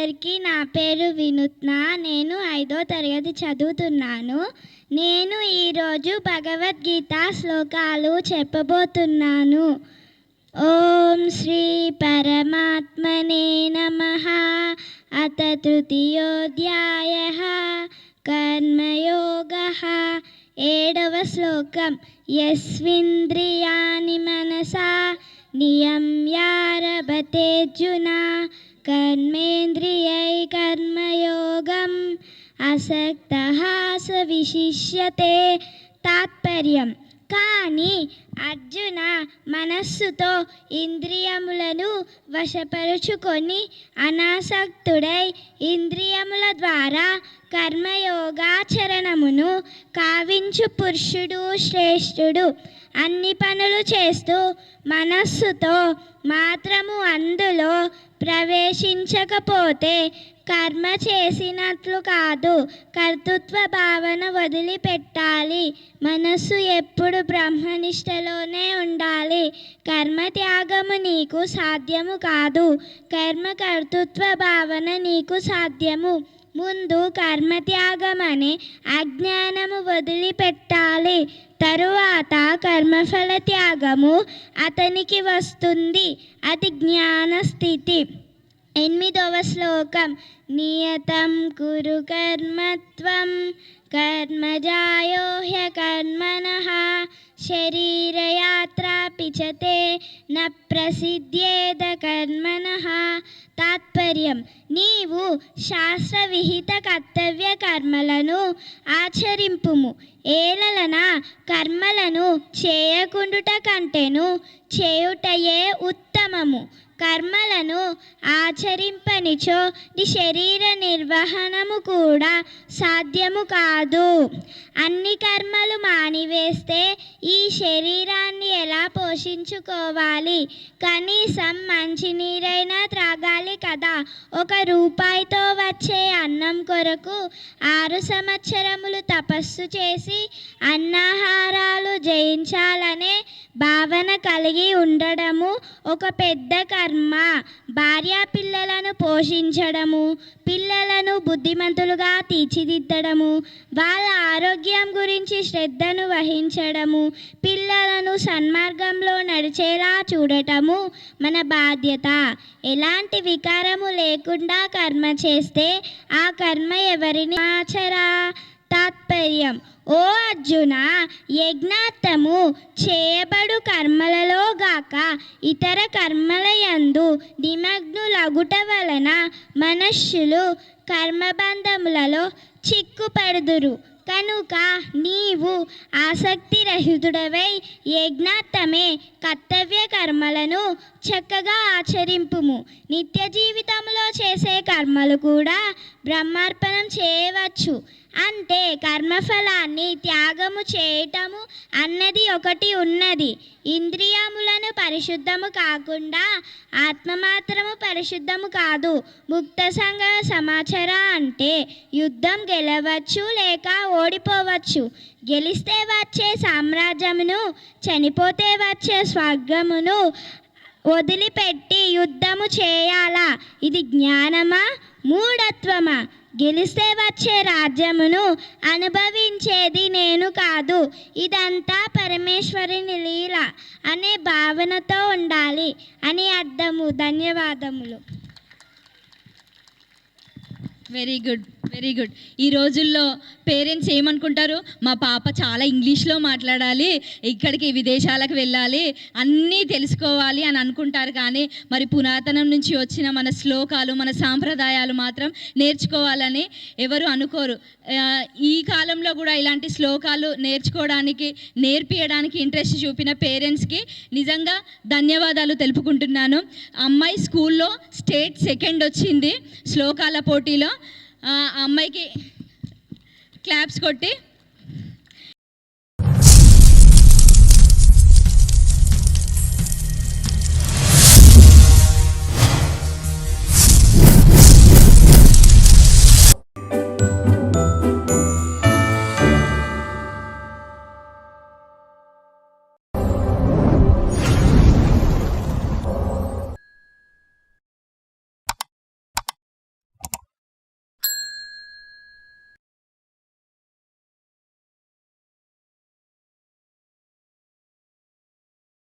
అందరికీ నా పేరు వినూత్న. నేను 5వ తరగతి చదువుతున్నాను. నేను ఈరోజు భగవద్గీత శ్లోకాలు చెప్పబోతున్నాను. ఓం శ్రీ పరమాత్మనే నమః. అత తృతీయోధ్యాయః కర్మయోగః. 7వ శ్లోకం. యస్వింద్రియాణి మనసా నియమ్యారభతేర్జున కర్మేంద్రియై కర్మయోగం అసక్తః స విశిష్యతే. తాత్పర్యం. కానీ అర్జున మనస్సుతో ఇంద్రియములను వశపరుచుకొని అనాసక్తుడై ఇంద్రియముల ద్వారా కర్మయోగాచరణమును కావించు పురుషుడు శ్రేష్ఠుడు. అన్ని పనులు చేస్తూ మనస్సుతో మాత్రము అందులో ప్రవేశించకపోతే కర్మ చేసినట్లు కాదు. కర్తృత్వ భావన వదిలిపెట్టాలి. మనస్సు ఎప్పుడు బ్రహ్మనిష్టలోనే ఉండాలి. కర్మ త్యాగము నీకు సాధ్యము కాదు. కర్మ కర్తృత్వ భావన నీకు సాధ్యము. ముందు కర్మత్యాగం అనే అజ్ఞానము వదిలిపెట్టాలి. తరువాత కర్మఫల త్యాగము అతనికి వస్తుంది. అది జ్ఞాన స్థితి. 8వ శ్లోకం. నియతం కురు కర్మత్వం కర్మజాయో హ్యకర్మణః శరీరయాత్రాపి చ తే న ప్రసిద్ధ్యేద కర్మణః. తాత్పర్యం. నీవు శాస్త్రవిహిత కర్తవ్య కర్మలను ఆచరింపుము. ఏలన కర్మలను చేయకుండుట కంటేను చేయుటయే ఉత్తమము. కర్మలను ఆచరింపనిచో నీ శరీర నిర్వహణము కూడా సాధ్యము కాదు. అన్ని కర్మలు మానివేస్తే ఈ శరీరాన్ని ఎలా పోషించుకోవాలి? కనీసం మంచినీరైనా త్రాగాలి కదా. 1 రూపాయితో వచ్చే అన్నం కొరకు 6 సంవత్సరములు తపస్సు చేసి అన్నాహారాలు జయించాలనే భావన కలిగి ఉండడము ఒక పెద్ద కర్మ. భార్యా పిల్లలను పోషించడము, పిల్లలను బుద్ధిమంతులుగా తీర్చిదిద్దడము, వాళ్ళ ఆరోగ్యం గురించి శ్రద్ధను వహించడము, పిల్లలను సన్మార్గంలో నడిచేలా చూడటము మన బాధ్యత. ఎలాంటి వికారము లేకుండా కర్మ చేస్తే ఆ కర్మ ఎవరిని ఆచరా? తాత్పర్యం. ఓ అర్జున, యజ్ఞార్థము చేయబడు కర్మలలో గాక ఇతర కర్మలయందు నిమగ్నులగుట వలన మనుష్యులు కర్మబంధములలో చిక్కుపడుదురు. కనుక నీవు ఆసక్తిరహితుడవై యజ్ఞార్థమే కర్తవ్య కర్మలను చక్కగా ఆచరింపుము. నిత్య జీవితంలో చేసే కర్మలు కూడా బ్రహ్మార్పణం చేయవచ్చు. అంటే కర్మఫలాన్ని త్యాగము చేయటము అన్నది ఒకటి ఉన్నది. ఇంద్రియములను పరిశుద్ధము కాకుండా ఆత్మ మాత్రము పరిశుద్ధము కాదు. ముక్త సంఘ సమాచార అంటే యుద్ధం గెలవచ్చు లేక ఓడిపోవచ్చు. గెలిస్తే వచ్చే సామ్రాజ్యమును, చనిపోతే వచ్చే స్వర్గమును వదిలిపెట్టి యుద్ధము చేయాలా? ఇది జ్ఞానమా, మూఢత్వమా? గెలిస్తే వచ్చే రాజ్యమును అనుభవించేది నేను కాదు, ఇదంతా పరమేశ్వరుని లీల అనే భావనతో ఉండాలి అని అర్థము. ధన్యవాదములు. Very good, very good. ఈ రోజుల్లో పేరెంట్స్ ఏమనుకుంటారు? మా పాప చాలా ఇంగ్లీష్లో మాట్లాడాలి, ఇక్కడికి విదేశాలకు వెళ్ళాలి, అన్నీ తెలుసుకోవాలి అని అనుకుంటారు. కానీ మరి పురాతనం నుంచి వచ్చిన మన శ్లోకాలు, మన సాంప్రదాయాలు మాత్రం నేర్చుకోవాలని ఎవరు అనుకోరు. ఈ కాలంలో కూడా ఇలాంటి శ్లోకాలు నేర్చుకోవడానికి, నేర్పించడానికి ఇంట్రెస్ట్ చూపిన పేరెంట్స్కి నిజంగా ధన్యవాదాలు తెలుపుకుంటున్నాను. అమ్మాయి స్కూల్లో స్టేట్ 2nd వచ్చింది శ్లోకాల పోటీలో. అమ్మాయికి క్లాప్స్ కొట్టి